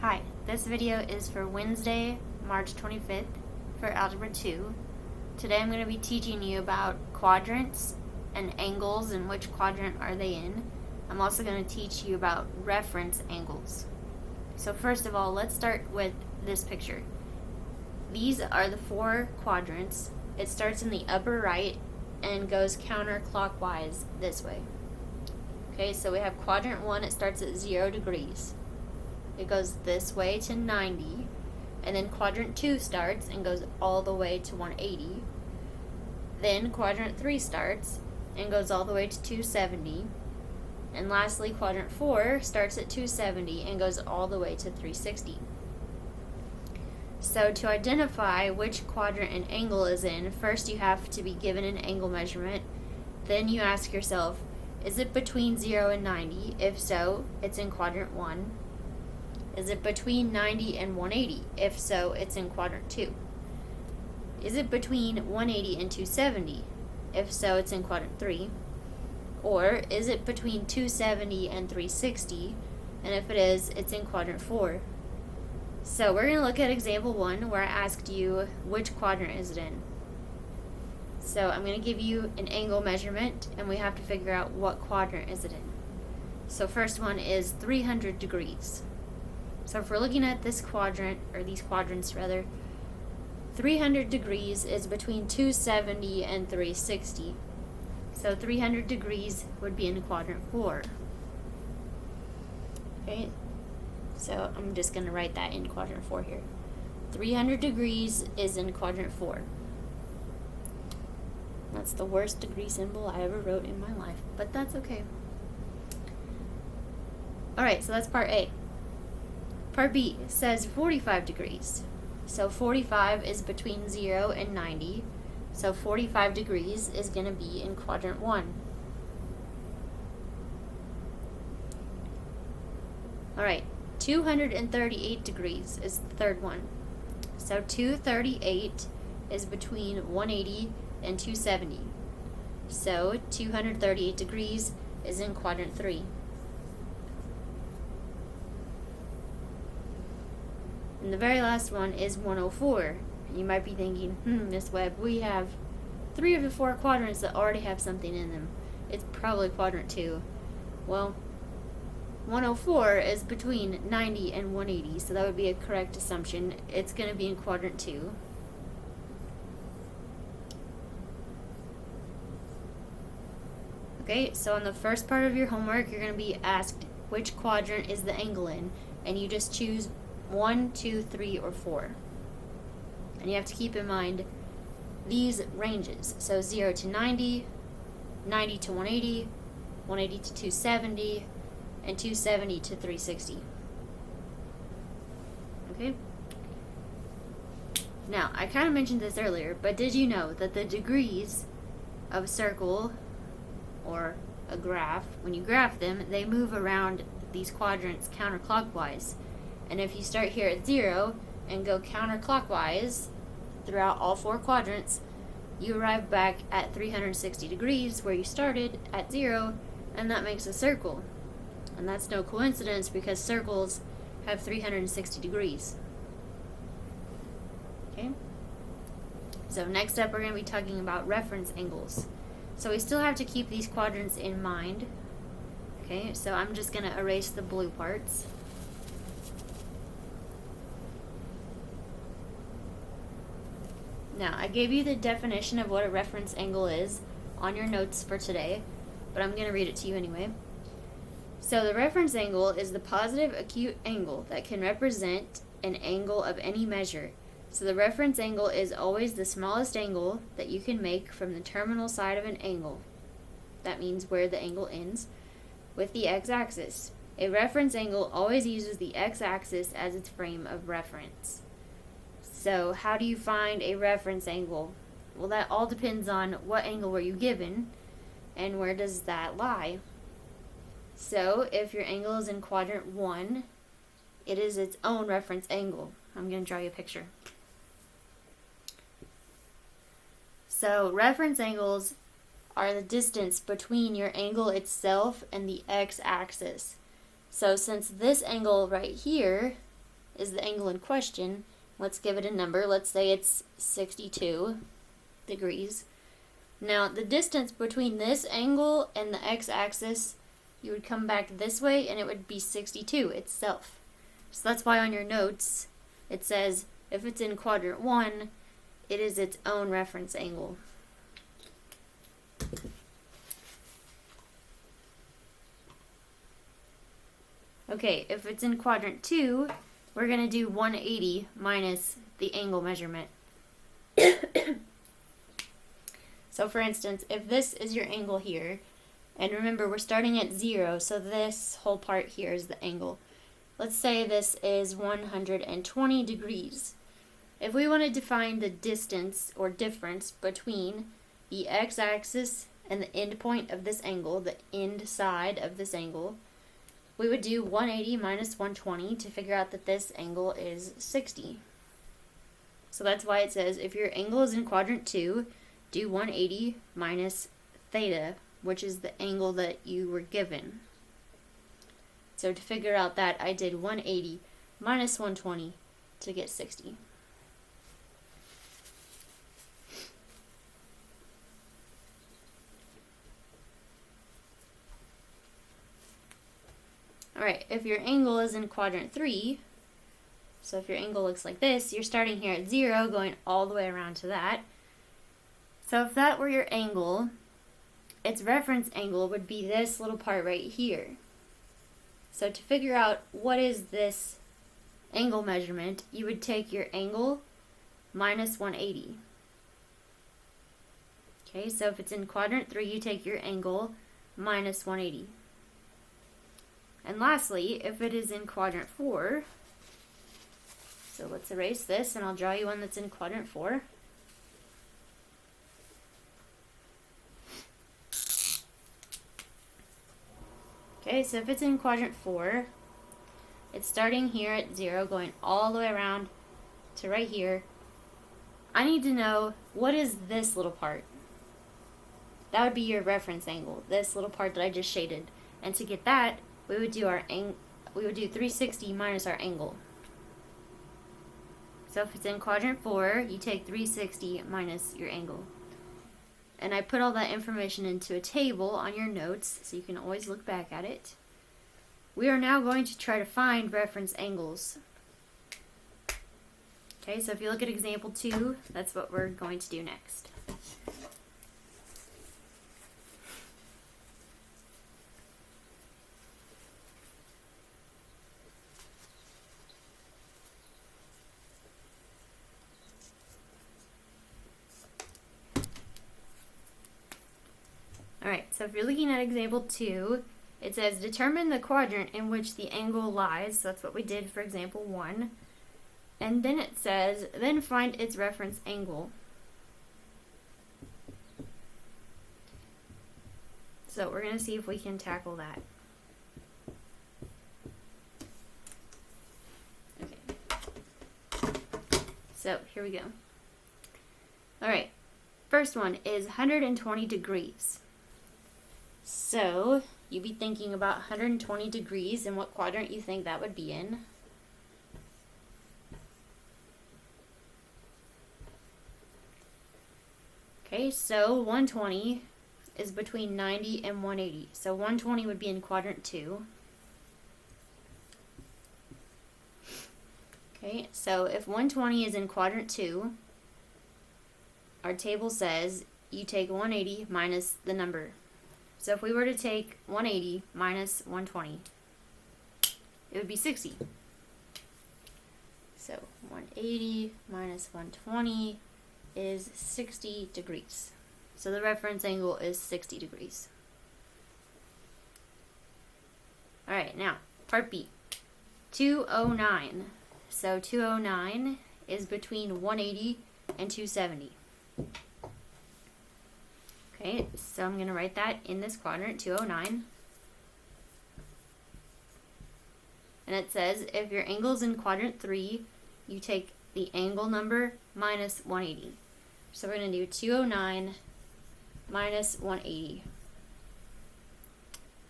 Hi, this video is for Wednesday, March 25th for Algebra 2. Today I'm going to be teaching you about quadrants and angles and which quadrant are they in. I'm also going to teach you about reference angles. So first of all, let's start with this picture. These are the four quadrants. It starts in the upper right and goes counterclockwise this way. Okay, so we have quadrant 1, it starts at 0 degrees. It goes this way to 90, and then quadrant 2 starts and goes all the way to 180. Then quadrant 3 starts and goes all the way to 270. And lastly, quadrant 4 starts at 270 and goes all the way to 360. So to identify which quadrant an angle is in, first you have to be given an angle measurement. Then you ask yourself, is it between 0 and 90? If so, it's in quadrant 1. Is it between 90 and 180? If so, it's in quadrant 2. Is it between 180 and 270? If so, it's in quadrant 3. Or is it between 270 and 360? And if it is, it's in quadrant 4. So we're going to look at example 1 where I asked you which quadrant is it in. So I'm going to give you an angle measurement and we have to figure out what quadrant is it in. So first one is 300 degrees. So if we're looking at this quadrant, or these quadrants rather, 300 degrees is between 270 and 360. So 300 degrees would be in quadrant 4. Okay, so I'm just going to write that in quadrant 4 here. 300 degrees is in quadrant 4. That's the worst degree symbol I ever wrote in my life, but that's okay. Alright, so that's part A. Part B says 45 degrees. So 45 is between 0 and 90. So 45 degrees is going to be in quadrant 1. Alright, 238 degrees is the third one. So 238 is between 180 and 270. So 238 degrees is in quadrant 3. And the very last one is 104. You might be thinking, Miss Webb, we have 3 of the 4 quadrants that already have something in them. It's probably quadrant 2. Well, 104 is between 90 and 180, so that would be a correct assumption. It's going to be in quadrant 2. Okay, so on the first part of your homework, you're going to be asked which quadrant is the angle in, and you just choose 1, 2, 3, or 4. And you have to keep in mind these ranges. So 0 to 90, 90 to 180, 180 to 270, and 270 to 360. Okay? Now, I kind of mentioned this earlier, but did you know that the degrees of a circle or a graph, when you graph them, they move around these quadrants counterclockwise? And if you start here at 0 and go counterclockwise throughout all 4 quadrants, you arrive back at 360 degrees where you started at 0, and that makes a circle. And that's no coincidence because circles have 360 degrees. Okay? So next up we're going to be talking about reference angles. So we still have to keep these quadrants in mind. Okay, so I'm just going to erase the blue parts. Now, I gave you the definition of what a reference angle is on your notes for today, but I'm going to read it to you anyway. So the reference angle is the positive acute angle that can represent an angle of any measure. So the reference angle is always the smallest angle that you can make from the terminal side of an angle. That means where the angle ends, with the x-axis. A reference angle always uses the x-axis as its frame of reference. So how do you find a reference angle? Well, that all depends on what angle were you given and where does that lie. So if your angle is in quadrant 1, it is its own reference angle. I'm going to draw you a picture. So reference angles are the distance between your angle itself and the x-axis. So since this angle right here is the angle in question. Let's give it a number. Let's say it's 62 degrees. Now, the distance between this angle and the x-axis, you would come back this way and it would be 62 itself. So that's why on your notes it says if it's in quadrant 1, it is its own reference angle. Okay, if it's in quadrant 2, we're going to do 180 minus the angle measurement. So for instance, if this is your angle here, and remember we're starting at 0, so this whole part here is the angle. Let's say this is 120 degrees. If we wanted to find the distance or difference between the x-axis and the end point of this angle, the end side of this angle, we would do 180 minus 120 to figure out that this angle is 60. So that's why it says if your angle is in quadrant 2, do 180 minus theta, which is the angle that you were given. So to figure out that, I did 180 minus 120 to get 60. Alright, if your angle is in quadrant 3, so if your angle looks like this, you're starting here at 0, going all the way around to that. So if that were your angle, its reference angle would be this little part right here. So to figure out what is this angle measurement, you would take your angle minus 180. Okay, so if it's in quadrant 3, you take your angle minus 180. And lastly, if it is in quadrant 4, so let's erase this and I'll draw you one that's in quadrant 4. Okay, so if it's in quadrant 4, it's starting here at 0, going all the way around to right here. I need to know, what is this little part? That would be your reference angle, this little part that I just shaded. And to get that, we would do 360 minus our angle. So if it's in quadrant 4, you take 360 minus your angle. And I put all that information into a table on your notes, so you can always look back at it. We are now going to try to find reference angles. Okay, so if you look at example 2, that's what we're going to do next. Alright, so if you're looking at example 2, it says determine the quadrant in which the angle lies. So that's what we did for example 1. And then it says, then find its reference angle. So we're going to see if we can tackle that. Okay. So here we go. Alright, first one is 120 degrees. So, you'd be thinking about 120 degrees and what quadrant you think that would be in. Okay, so 120 is between 90 and 180. So 120 would be in quadrant 2. Okay, so if 120 is in quadrant 2, our table says you take 180 minus the number. So if we were to take 180 minus 120, it would be 60. So 180 minus 120 is 60 degrees. So the reference angle is 60 degrees. Alright, now, part B. 209. So 209 is between 180 and 270. Okay, so I'm going to write that in this quadrant, 209. And it says if your angle is in quadrant 3, you take the angle number minus 180. So we're going to do 209 minus 180.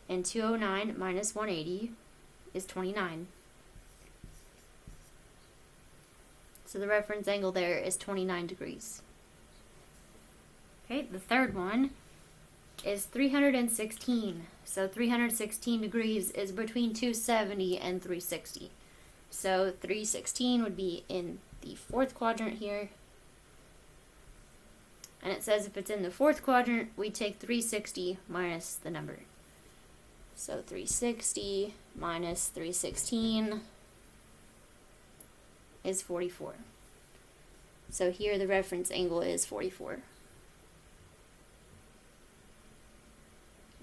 And 209 minus 180 is 29. So the reference angle there is 29 degrees. Okay, the third one is 316. So 316 degrees is between 270 and 360. So 316 would be in the fourth quadrant here. And it says if it's in the fourth quadrant, we take 360 minus the number. So 360 minus 316 is 44. So here the reference angle is 44.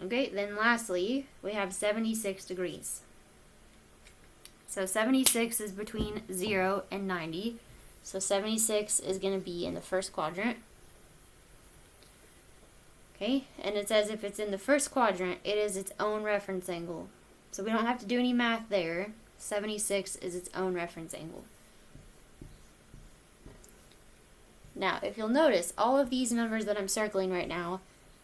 Okay, then lastly, we have 76 degrees. So 76 is between 0 and 90. So 76 is going to be in the first quadrant. Okay, and it says if it's in the first quadrant, it is its own reference angle. So we don't have to do any math there. 76 is its own reference angle. Now, if you'll notice, all of these numbers that I'm circling right now,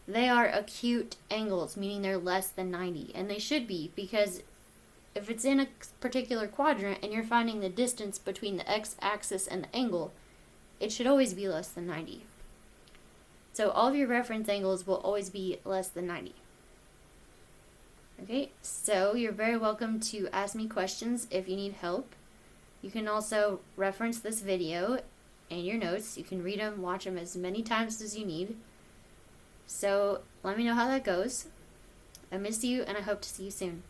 they are acute angles, meaning they're less than 90. And they should be, because if it's in a particular quadrant and you're finding the distance between the x-axis and the angle, it should always be less than 90. So all of your reference angles will always be less than 90. Okay, so you're very welcome to ask me questions if you need help. You can also reference this video and your notes. You can read them, watch them as many times as you need. So let me know how that goes. I miss you and I hope to see you soon.